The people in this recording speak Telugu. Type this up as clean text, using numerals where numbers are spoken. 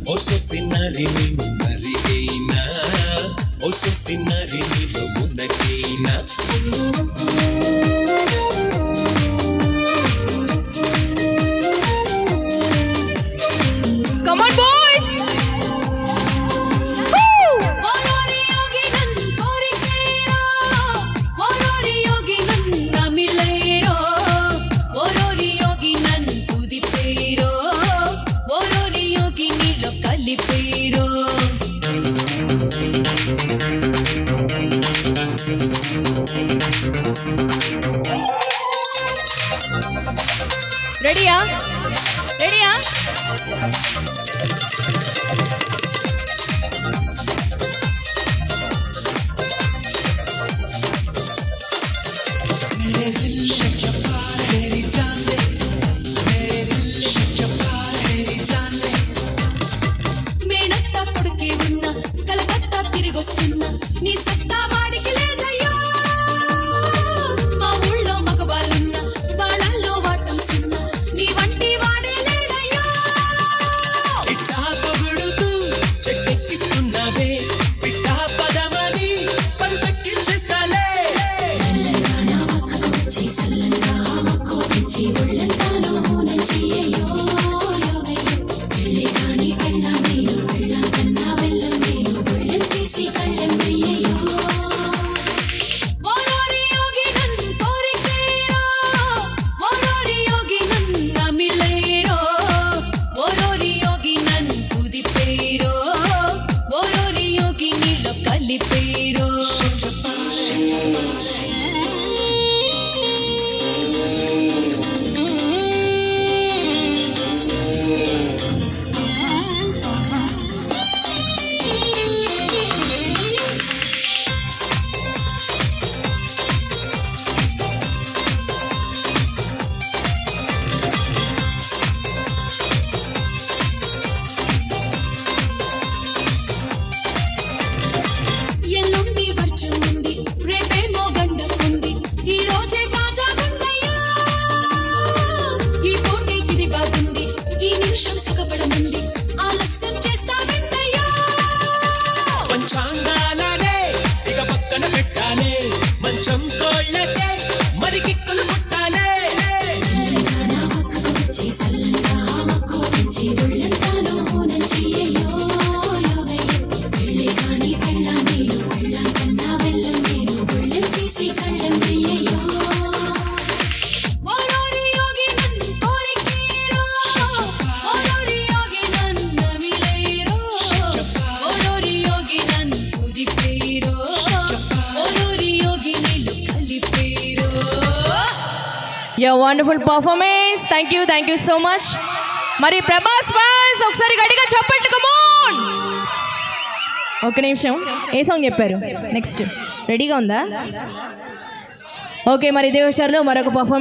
oso sinarinilo marigeina, oso sinarinilo munageina. Come on, boys! Ready-ya? Ready-ya? పంచాంగాలనే ఇక పక్కన పెట్టాలే, మంచం కోళ్ళకే మరి కిక్కులు పుట్టాలే. Your wonderful performance. Thank you so much. మరి ప్రభాస్ ఫ్యాన్స్ ఒకసారి గట్టిగా చప్పట్లు, కమ్ ఆన్. ఒక నిమిషం, ఏ సాంగ్ చెప్పారు? నెక్స్ట్ రెడీగా ఉందా? ఓకే, మరి ఇదే విషయాల్లో మరొక పర్ఫార్మెన్స్